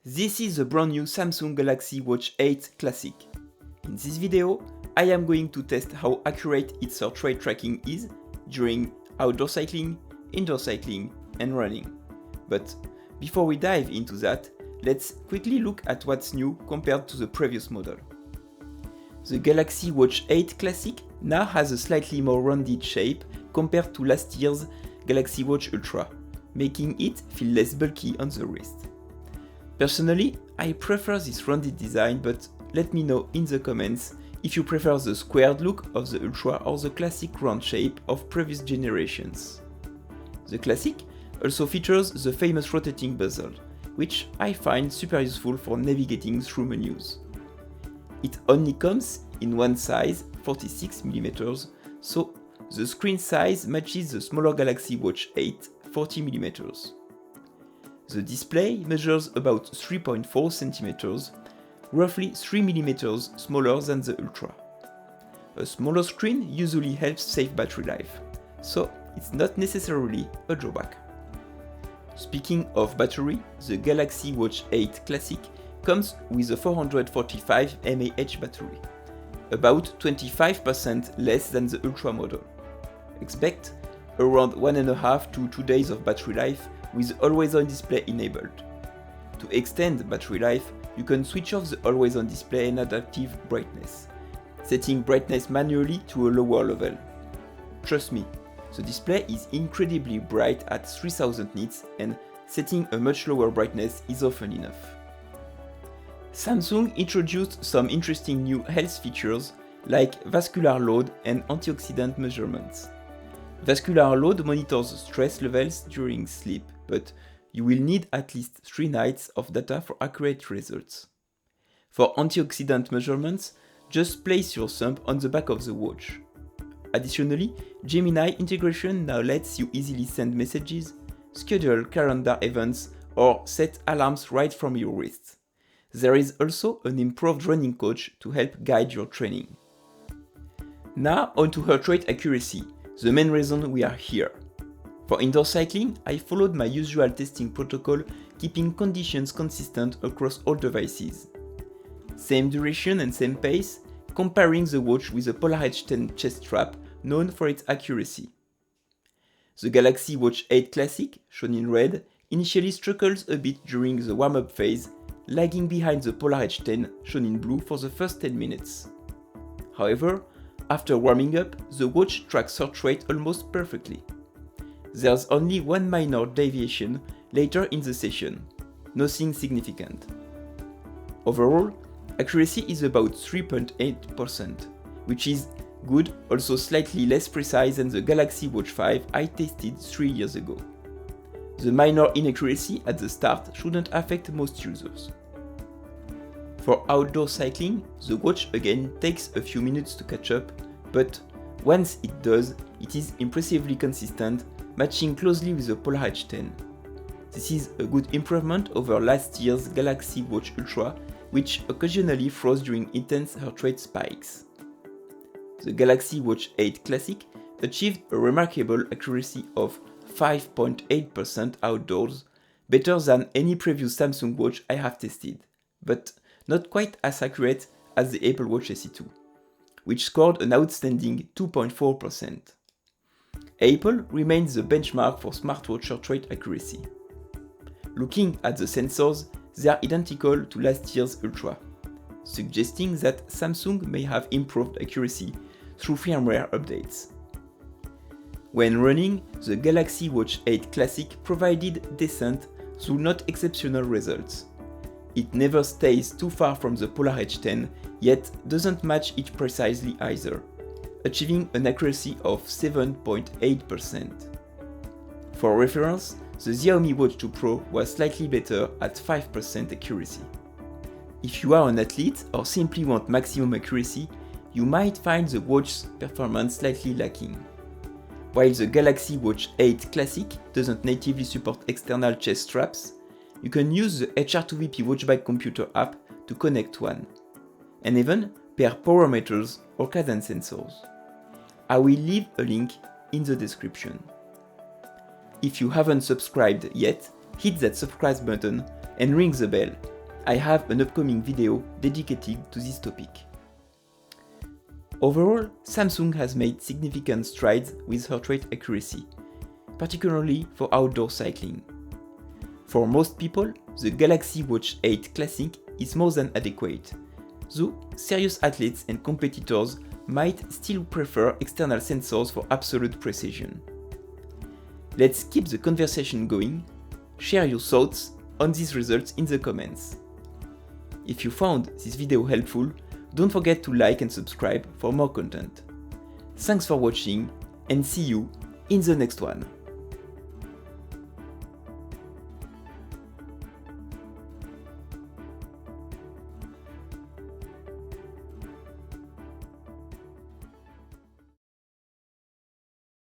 This is the brand new Samsung Galaxy Watch 8 Classic. In this video, I am going to test how accurate its heart rate tracking is during outdoor cycling, indoor cycling, and running. But before we dive into that, let's quickly look at what's new compared to the previous model. The Galaxy Watch 8 Classic now has a slightly more rounded shape compared to last year's Galaxy Watch Ultra, making it feel less bulky on the wrist. Personally, I prefer this rounded design, but let me know in the comments if you prefer the squared look of the Ultra or the classic round shape of previous generations. The Classic also features the famous rotating bezel, which I find super useful for navigating through menus. It only comes in one size, 46mm, so the screen size matches the smaller Galaxy Watch 8, 40mm. The display measures about 3.4 cm, roughly 3mm smaller than the Ultra. A smaller screen usually helps save battery life, so it's not necessarily a drawback. Speaking of battery, the Galaxy Watch 8 Classic comes with a 445 mAh battery, about 25% less than the Ultra model. Expect around 1.5 to 2 days of battery life with always-on display enabled. To extend battery life, you can switch off the always-on display and adaptive brightness, setting brightness manually to a lower level. Trust me, the display is incredibly bright at 3000 nits and setting a much lower brightness is often enough. Samsung introduced some interesting new health features like vascular load and antioxidant measurements. Vascular load monitors stress levels during sleep, but you will need at least 3 nights of data for accurate results. For antioxidant measurements, just place your thumb on the back of the watch. Additionally, Gemini integration now lets you easily send messages, schedule calendar events, or set alarms right from your wrist. There is also an improved running coach to help guide your training. Now onto heart rate accuracy, the main reason we are here. For indoor cycling, I followed my usual testing protocol, keeping conditions consistent across all devices. Same duration and same pace, comparing the watch with the Polar H10 chest strap, known for its accuracy. The Galaxy Watch 8 Classic, shown in red, initially struggles a bit during the warm-up phase, lagging behind the Polar H10, shown in blue, for the first 10 minutes. However, after warming up, the watch tracks heart rate almost perfectly. There's only one minor deviation later in the session, nothing significant. Overall, accuracy is about 3.8%, which is good, also slightly less precise than the Galaxy Watch 5 I tested 3 years ago. The minor inaccuracy at the start shouldn't affect most users. For outdoor cycling, the watch again takes a few minutes to catch up, but once it does, it is impressively consistent, matching closely with the Polar H10. This is a good improvement over last year's Galaxy Watch Ultra, which occasionally froze during intense heart rate spikes. The Galaxy Watch 8 Classic achieved a remarkable accuracy of 5.8% outdoors, better than any previous Samsung watch I have tested, but not quite as accurate as the Apple Watch SE2, which scored an outstanding 2.4%. Apple remains the benchmark for smartwatch heart rate accuracy. Looking at the sensors, they are identical to last year's Ultra, suggesting that Samsung may have improved accuracy through firmware updates. When running, the Galaxy Watch 8 Classic provided decent, though not exceptional results. It never stays too far from the Polar H10, yet doesn't match it precisely either, achieving an accuracy of 7.8%. For reference, the Xiaomi Watch 2 Pro was slightly better at 5% accuracy. If you are an athlete or simply want maximum accuracy, you might find the watch's performance slightly lacking. While the Galaxy Watch 8 Classic doesn't natively support external chest straps, you can use the HR2VP Watchbag computer app to connect one, and even pair power meters or cadence sensors. I will leave a link in the description. If you haven't subscribed yet, hit that subscribe button and ring the bell I have an upcoming video dedicated to this topic. Overall, Samsung has made significant strides with heart rate accuracy, particularly for outdoor cycling. For most people, the Galaxy Watch 8 Classic is more than adequate, though serious athletes and competitors might still prefer external sensors for absolute precision. Let's keep the conversation going. Share your thoughts on these results in the comments. If you found this video helpful, don't forget to like and subscribe for more content. Thanks for watching and see you in the next one.